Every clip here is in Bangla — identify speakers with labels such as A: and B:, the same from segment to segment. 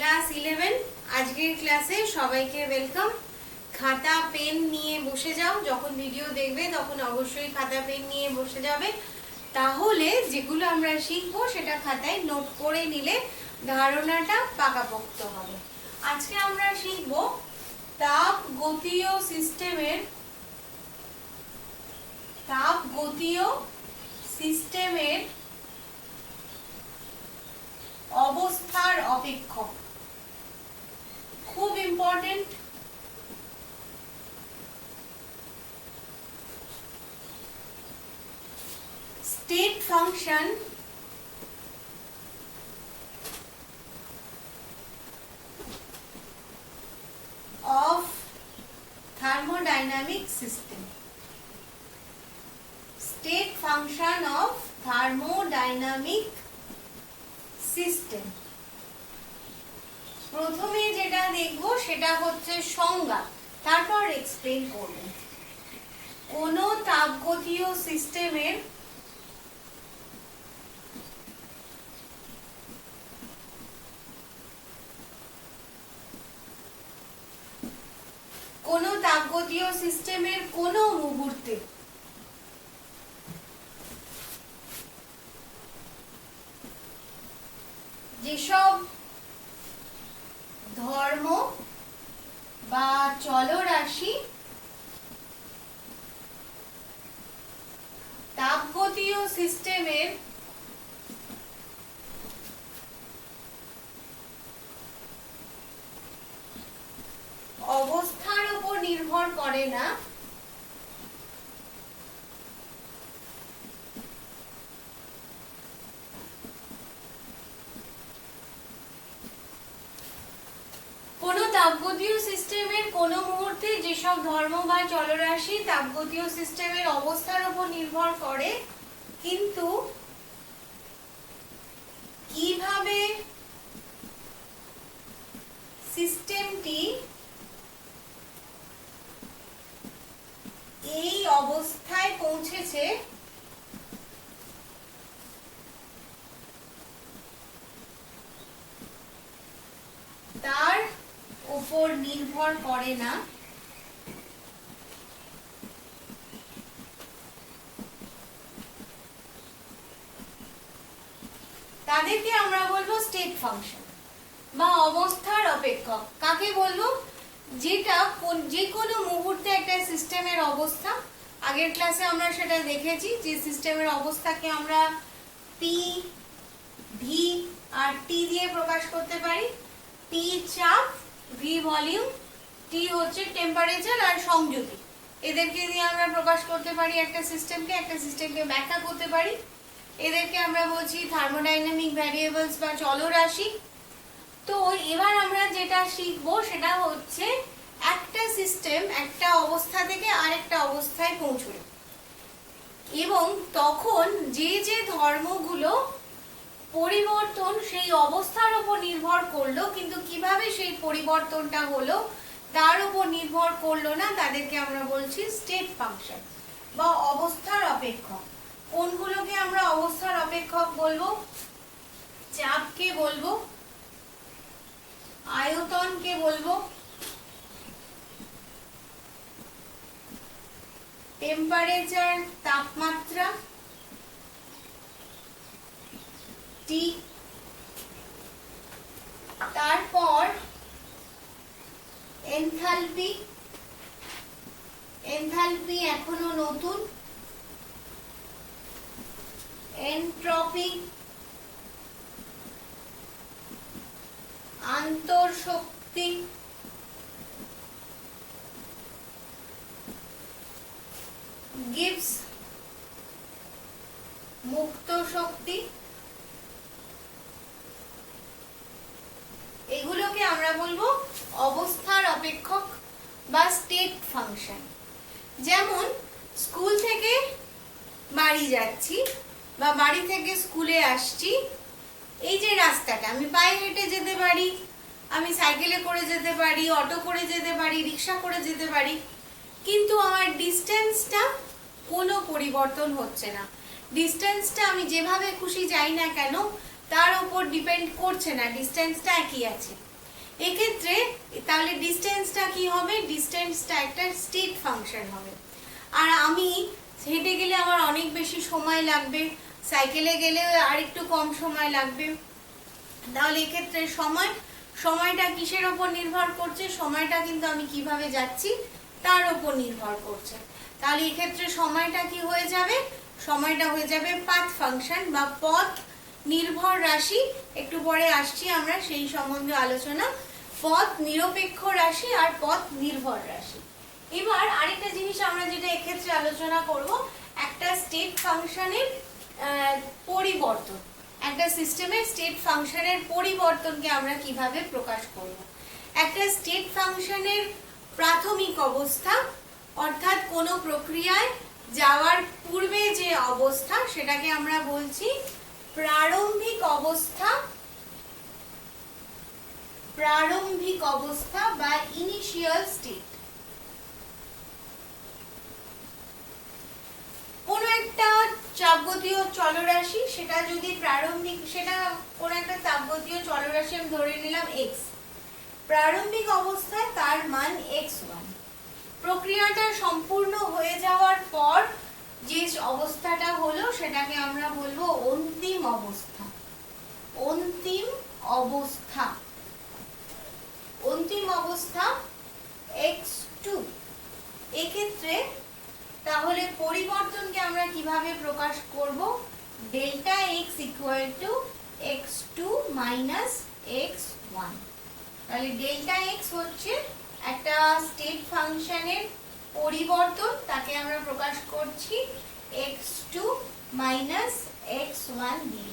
A: ক্লাস 11 আজকের ক্লাসে সবাইকে ওয়েলকাম। খাতা পেন নিয়ে বসে যাও, যখন ভিডিও দেখবে তখন অবশ্যই খাতা পেন নিয়ে বসে যাবে, তাহলে যেগুলো আমরা শিখবো সেটা খাতায় নোট করে নিলে ধারণাটা পাকাপোক্ত হবে। আজকে আমরা শিখবো তাপগতীয় সিস্টেমের অবস্থার অপেক্ষক। খুব important. State function of thermodynamic system. State function of thermodynamic system. প্রথমে যেটা দেখব সেটা হচ্ছে সংজ্ঞা, তারপর এক্সপ্লেইন করব। কোন তাপগতীয় সিস্টেমের কোন মুহূর্তে যেসব ধর্ম বা চলরাশি তাপগতীয় সিস্টেমের অবস্থার উপর নির্ভর করে না, তাপগতীয় সিস্টেমের কোন মুহূর্তে যেসব ধর্ম বা চলরাশি তাপগতীয় সিস্টেমের অবস্থার উপর নির্ভর করে, কিন্তু কিভাবে সিস্টেমটি এই অবস্থায় পৌঁছেছে তার উপর নির্ভর করে না। তাদেরকে আমরা বলবো স্টেট ফাংশন বা অবস্থার অপেক্ষক। কাকে বলবো? যেটা যে কোনো মুহূর্তে একটা সিস্টেমের অবস্থা, আগের ক্লাসে আমরা সেটা দেখেছি যে সিস্টেমের অবস্থাকে আমরা পি, ভি আর টি দিয়ে প্রকাশ করতে পারি। পি চাপ, ভি ভলিউম, টি হচ্ছে টেম্পারেচার আর সংযুতি। এদেরকে দিয়ে আমরা প্রকাশ করতে পারি একটা সিস্টেমকে ব্যাখ্যা করতে পারি। এদেরকে আমরা বলছি থার্মোডাইনামিক ভ্যারিয়েবলস বা চলরাশি। তো এবার আমরা যেটা শিখবো সেটা হচ্ছে একটা সিস্টেম একটা অবস্থা থেকে আরেকটা অবস্থায় পৌঁছলো এবং তখন যে যে ধর্মগুলো পরিবর্তন সেই অবস্থার উপর নির্ভর করলো, কিন্তু কিভাবে সেই পরিবর্তনটা হলো তার উপর নির্ভর করলো না, তাদেরকে আমরা বলছি স্টেট ফাংশন বা অবস্থার অপেক্ষক। কোনগুলোকে আমরা অবস্থার অপেক্ষক বলবো? চাপকে বলবো, আয়তনকে বলবো, টেম্পারেচার তাপমাত্রা টি, তারপর এনথালপি এখনো নতুন, এনট্রপি, আন্তঃশক্তি, গিবস মুক্ত শক্তি। এগুলোকে আমরা বলবো অবস্থার অপেক্ষক বা স্টেট ফাংশন। যেমন স্কুল থেকে বাড়ি যাচ্ছি বা বাড়ি থেকে স্কুলে আসছি, এই যে রাস্তাটা, আমি পায়ে হেঁটে যেতে পারি, আমি সাইকেলে করে যেতে পারি, অটো করে যেতে পারি, রিক্সা করে যেতে পারি, কিন্তু আমার ডিস্টেন্সটা কোনো পরিবর্তন হচ্ছে না। ডিস্টেন্সটা আমি যেভাবে খুশি যাই না কেন তার উপর ডিপেন্ড করছে না, ডিস্টেন্সটা একই আছে। এক্ষেত্রে তাহলে ডিস্টেন্সটা কি হবে, ডিস্টেন্সটা একটা স্টেট ফাংশন হবে। আর আমি হেঁটে গেলে আমার অনেক বেশি সময় লাগবে, সাইকেলে গেলে আর একটু কম সময় লাগবে। তাহলে এক্ষেত্রে সময়টা কিসের ওপর নির্ভর করছে, সময়টা কিন্তু আমি কিভাবে যাচ্ছি তার উপর নির্ভর করছে। তাহলে এক্ষেত্রে সময়টা কি হয়ে যাবে, সময়টা হয়ে যাবে পাথ ফাংশন বা পথ নির্ভর রাশি। একটু পরে আসছি আমরা সেই সম্বন্ধে আলোচনা, পথ নিরপেক্ষ রাশি আর পথ নির্ভর রাশি। এবার আরেকটা জিনিস আমরা যেটা এক্ষেত্রে আলোচনা করব, একটা স্টেট ফাংশনের পরিবর্তন, একটা সিস্টেমের স্টেট ফাংশনের পরিবর্তনকে আমরা কিভাবে প্রকাশ করব। একটা স্টেট ফাংশনের প্রাথমিক অবস্থা অর্থাৎ কোনো প্রক্রিয়ায় যাওয়ার পূর্বে যে অবস্থা সেটাকে আমরা বলছি প্রারম্ভিক অবস্থা, প্রারম্ভিক অবস্থা বা ইনিশিয়াল স্টেট। কোন একটা চাপগতীয় চলরাশি, সেটা যদি প্রারম্ভিক, সেটা কোন একটা তাপগতীয় চলরাশি আমি ধরে নিলাম x, প্রারম্ভিক অবস্থায় তার মান x1। প্রক্রিয়াটা সম্পূর্ণ হয়ে যাওয়ার পর যে অবস্থাটা হলো সেটাকে আমরা বলবো অন্তিম অবস্থা। অন্তিম অবস্থা, অন্তিম অবস্থা x2। এক্ষেত্রে তাহলে পরিবর্তনকে আমরা কিভাবে প্রকাশ করব, delta x equal to x2 minus x1। তাহলে ডেল্টা x হচ্ছে একটা স্টেট ফাংশনের পরিবর্তন, তাকে আমরা প্রকাশ করছি x2 মাইনাস x1 দিয়ে।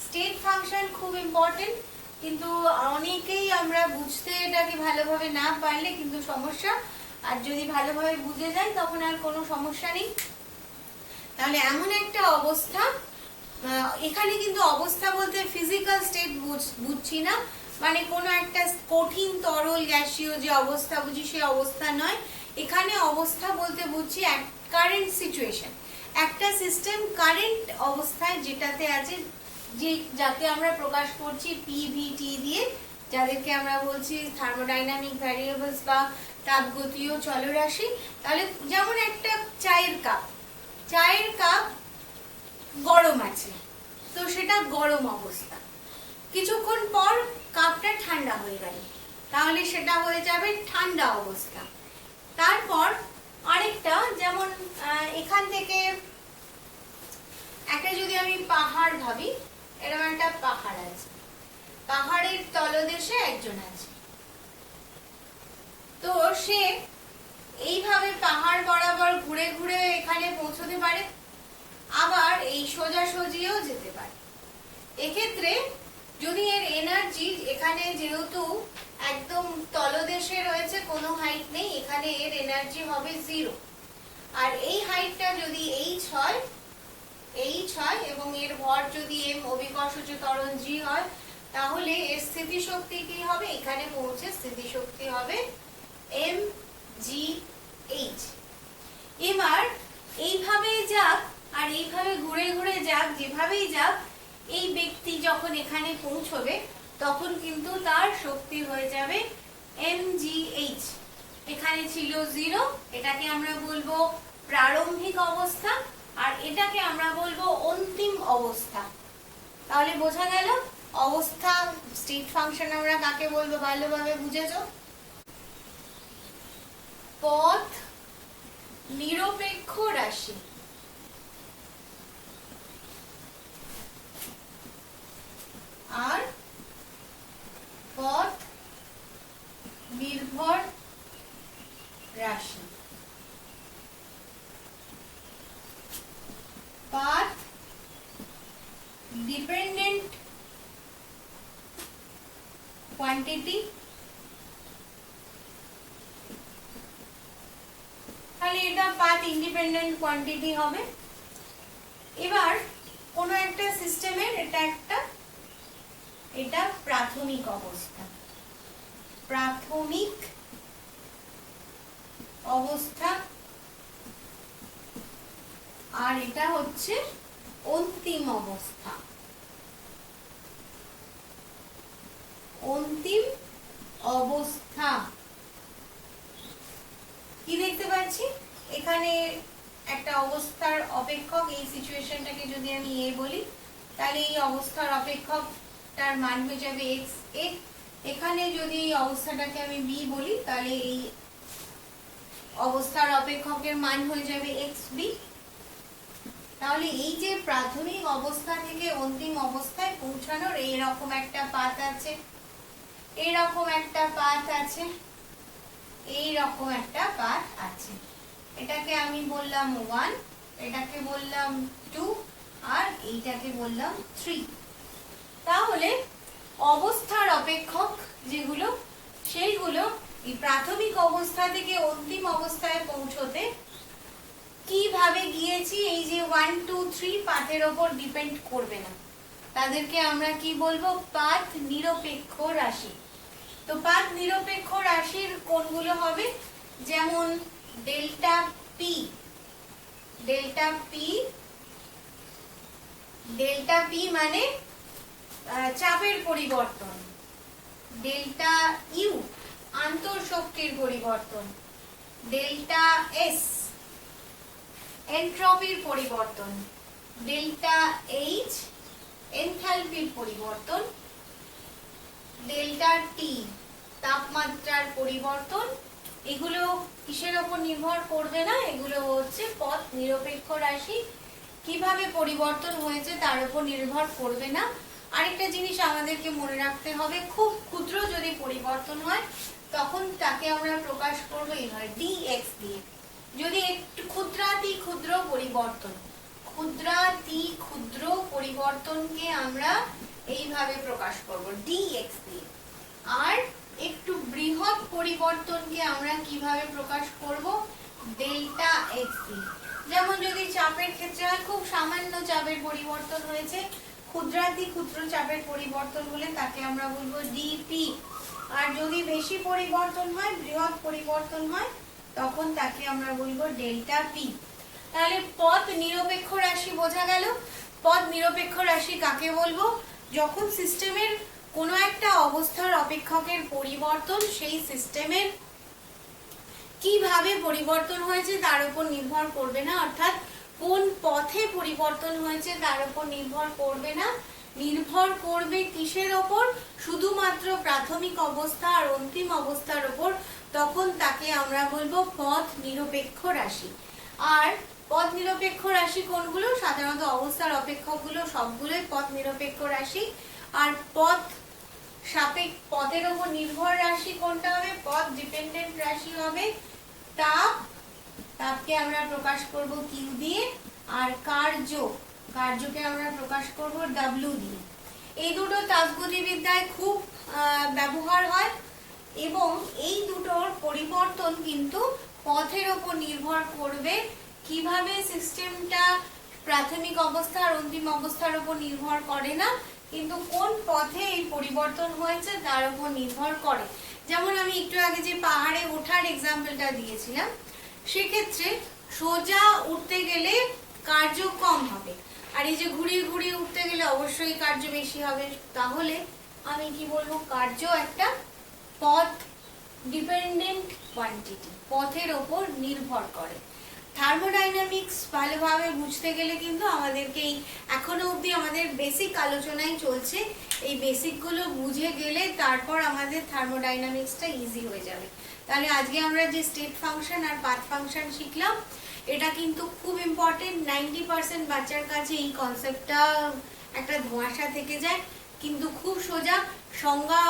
A: স্টেট ফাংশন খুব ইম্পর্টেন্ট, কিন্তু অনেকেই আমরা বুঝতে এটাকে ভালোভাবে না পারলে কিন্তু সমস্যা, আর যদি ভালোভাবে বুঝে যায় তখন আর কোনো সমস্যা নেই। তাহলে এমন একটা অবস্থা, এখানে কিন্তু অবস্থা বলতে ফিজিক্যাল স্টেট বুঝছি না, মানে কোনো একটা কঠিন তরল গ্যাসীয় যে অবস্থা বুঝি সে অবস্থা নয়। এখানে অবস্থা বলতে বুঝছি কারেন্ট সিচুয়েশন, একটা সিস্টেম কারেন্ট অবস্থায় যেটাতে আছে, যে যাকে আমরা প্রকাশ করছি পিভিটি দিয়ে, যাদেরকে আমরা বলছি থার্মোডাইনামিক ভ্যারিয়েবলস বা তাপগতীয় চলরাশি। তাহলে যেমন একটা চায়ের কাপ গরম আছে, তো সেটা গরম অবস্থা, কিছুক্ষণ পর কাপটা ঠান্ডা হয়ে গেল, তাহলে সেটা হয়ে যাবে ঠান্ডা অবস্থা। তারপর আরেকটা, যেমন এখান থেকে একটা যদি আমি পাহাড় ভাবি, এরকম একটা পাহাড় আছে, পাহাড়ের তলদেশে একজন আছে, তো সে এইভাবে পাহাড় বরাবর ঘুরে ঘুরে এখানে পৌঁছতে পারে, আবার এই সোজাসুজিও যেতে পারে। এক্ষেত্রে যদি এর এনার্জি, এখানে যেহেতু একদম তলদেশে রয়েছে, কোনো হাইট নেই, এখানে এর এনার্জি হবে 0। আর এই হাইটটা যদি h হয় এবং এর ভর যদি m অভিকর্ষজ ত্বরণ g হয়, তাহলে এর স্থিতিশক্তি কি হবে, এখানে পৌঁছে স্থিতিশক্তি হবে mgh। এবার এইভাবেই যাক আর এইভাবে ঘুরে ঘুরে যাক, যেভাবেই যাক, এই ব্যক্তি যখন এখানে পৌঁছবে তখন কিন্তু তার শক্তি হয়ে যাবে mgh। এখানে ছিল 0, এটাকে আমরা বলবো প্রারম্ভিক অবস্থা, আর এটাকে আমরা বলবো অন্তিম অবস্থা। তাহলে বোঝা গেল অবস্থা, স্টেট ফাংশন আমরা কাকে বলবো ভালোভাবে বুঝেছো। পথ নিরপেক্ষ রাশি আর পথ নির্ভর রাশি। পাথ ডিপেন্ডেন্ট কোয়ান্টিটি, তাহলে এটা পাথ ইন্ডিপেন্ডেন্ট কোয়ান্টিটি হবে। এবার কোনো একটা সিস্টেমের এটা প্রাথমিক অবস্থা, প্রাথমিক অবস্থা, আর এটা হচ্ছে অন্তিম অবস্থা, অন্তিম অবস্থা। কি দেখতে পাচ্ছি এখানে একটা অবস্থার অপেক্ষক, এই সিচুয়েশনটাকে যদি আমি এ বলি তাহলে এই অবস্থার অপেক্ষকটার মান হয়ে যাবে এক্স এ। এখানে যদি এই অবস্থাটাকে আমি বি বলি তাহলে এই অবস্থার অপেক্ষকের মান হয়ে যাবে এক্স বি। তাহলে এই যে প্রাথমিক অবস্থা থেকে অন্তিম অবস্থায় পৌঁছানোর এইরকম একটা পাথ আছে, এইরকম একটা পাথ আছে, এইরকম একটা পাথ আছে। এটাকে আমি বললাম 1, এটাকে বললাম 2 আর এইটাকে বললাম 3। তাহলে অবস্থার অপেক্ষক যেগুলো সেইগুলো এই প্রাথমিক অবস্থা থেকে অন্তিম অবস্থায় পৌঁছতে কিভাবে গিয়েছি এই যে 1 2 3 পাথের ওপর ডিপেন্ড করবে না, তাদেরকে আমরা কি বলবো, পাথ নিরপেক্ষ রাশি। তো পাথ নিরপেক্ষ রাশির কোনগুলো হবে, যেমন delta P, delta P, delta P মানে চাপের পরিবর্তন, ডেল্টা ইউ আন্তঃশক্তির পরিবর্তন, ডেল্টা এস এনট্রপির পরিবর্তন, ডেল্টা এইচ এনথালপির পরিবর্তন, ডেল্টা টি তাপমাত্রার পরিবর্তন। এগুলো কিসের ওপর নির্ভর করবে না, এগুলো হচ্ছে পথ নিরপেক্ষ রাশি, কিভাবে পরিবর্তন হয়েছে তার উপর নির্ভর করবে না। আরেকটা জিনিস আমাদেরকে মনে রাখতে হবে, খুব ক্ষুদ্র যদি পরিবর্তন হয় তখন তাকে আমরা প্রকাশ করবো এইভাবে dx দিয়ে। যদি একটু ক্ষুদ্রাতি ক্ষুদ্র পরিবর্তন, ক্ষুদ্রাতি ক্ষুদ্র পরিবর্তনকে আমরা এইভাবে প্রকাশ করব dx দিয়ে। আর একটু বৃহৎ পরিবর্তনকে আমরা কিভাবে প্রকাশ করব, ডেল্টা x দিয়ে। যেমন যদি চাপের ক্ষেত্রে হয়, খুব সামান্য চাপের পরিবর্তন হয়েছে, ক্ষুদ্রাতি ক্ষুদ্র চাপের পরিবর্তন হলে তাকে আমরা বলবো dp। আর যদি বেশি পরিবর্তন হয়, বৃহৎ পরিবর্তন হয়, তখন তাকে আমরা বলবো ডেল্টা পি। তাহলে পথ নিরপেক্ষ রাশি বোঝা গেল। পথ নিরপেক্ষ রাশি কাকে বলবো, যখন সিস্টেমের কোনো একটা অবস্থার অপেক্ষকের পরিবর্তন সেই সিস্টেমের কিভাবে পরিবর্তন হয়েছে তার উপর নির্ভর করবে না, অর্থাৎ কোন পথে পরিবর্তন হয়েছে তার উপর নির্ভর করবে না, নির্ভর করবে কিসের ওপর, শুধুমাত্র প্রাথমিক অবস্থা আর অন্তিম অবস্থার উপর। তখন তাকে আমরা বলবো পথ নিরপেক্ষ রাশি। আর পথ নিরপেক্ষ রাশি কোনগুলো, সাধারণত অবস্থার অপেক্ষকগুলো সবগুলোই পথ নিরপেক্ষ রাশি। আর পথ পথের উপর নির্ভর রাশি কোনটা হবে, পথ ডিপেন্ডেন্ট রাশি হবে তাপকে আমরা প্রকাশ করব কিউ দিয়ে। আর কার্যকে আমরা প্রকাশ করব ডাব্লিউ দিয়ে। এই দুটো তাপগতিবিদ্যায় খুব ব্যবহার হয় এবং এই দুটোর পরিবর্তন কিন্তু পথের উপর নির্ভর করবে, কিভাবে সিস্টেমটা প্রাথমিক অবস্থা আর অন্তিম অবস্থার উপর নির্ভর করে না, কিন্তু কোন পথে এই পরিবর্তন হয়েছে তার উপর নির্ভর করে। যেমন আমি একটু আগে যে পাহাড়ে ওঠার এক্সাম্পলটা দিয়েছিলাম, সেক্ষেত্রে সোজা উঠতে গেলে কার্য কম হবে, আর এই যে ঘুরিয়ে ঘুরিয়ে উঠতে গেলে অবশ্যই কার্য বেশি হবে। তাহলে আমি কি বলবো, কার্য একটা পথ ডিপেন্ডেন্ট কোয়ান্টিটি, পথের ওপর নির্ভর করে। থার্মোডাইনামিক্স ভালোভাবে বুঝতে গেলে কিন্তু আমাদেরকে এখনো অবধি আমাদের বেসিক আলোচনাই চলছে, এই বেসিকগুলো বুঝে গেলে তারপর আমাদের থার্মোডাইনামিক্সটা ইজি হয়ে যাবে। তাহলে আজকে আমরা যে স্টেট ফাংশন আর পাথ ফাংশন শিখলাম, এটা কিন্তু খুব ইম্পর্টেন্ট। 90% বাচ্চার কাছে এই কনসেপ্টটা একটা ধোঁয়াশা থেকে যায়, কিন্তু খুব সোজা সংজ্ঞা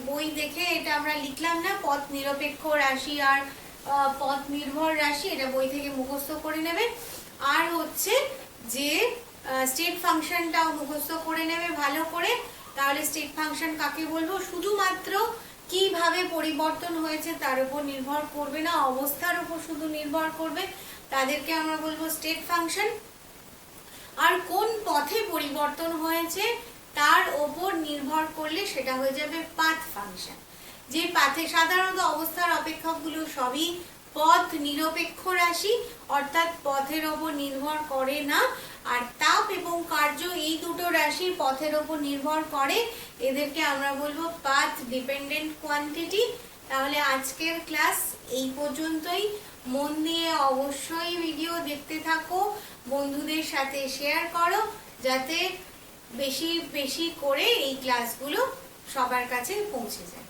A: বই দেখে এটা আমরা লিখলাম না, পথ নিরপেক্ষ রাশি আর পথ নির্ভর রাশি, এটা বই থেকে মুখস্থ করে নেবে। আর হচ্ছে যে স্টেট ফাংশনটাও মুখস্থ করে নেবে ভালো করে। তাহলে স্টেট ফাংশন কাকে বলবো, শুধুমাত্র কিভাবে পরিবর্তন হয়েছে তার উপর নির্ভর করবে না, অবস্থার উপর শুধু নির্ভর করবে, তাদেরকে আমরা বলবো স্টেট ফাংশন। আর কোন পথে পরিবর্তন হয়েছে তার উপর নির্ভর করলে সেটা হয়ে যাবে পাথ ফাংশন। যে পাথে সাধারণত অবস্থার অপেক্ষকগুলো সবই পথ নিরপেক্ষ রাশি, অর্থাৎ পথের ওপর নির্ভর করে না। আর তাপ এবং কার্য এই দুটো রাশি পথের ওপর নির্ভর করে, এদেরকে আমরা বলবো পাথ ডিপেন্ডেন্ট কোয়ান্টিটি। তাহলে আজকের ক্লাস এই পর্যন্তই। মন দিয়ে অবশ্যই ভিডিও দেখতে থাকো, বন্ধুদের সাথে শেয়ার করো, যাতে বেশি বেশি করে এই ক্লাসগুলো সবার কাছে পৌঁছে যায়।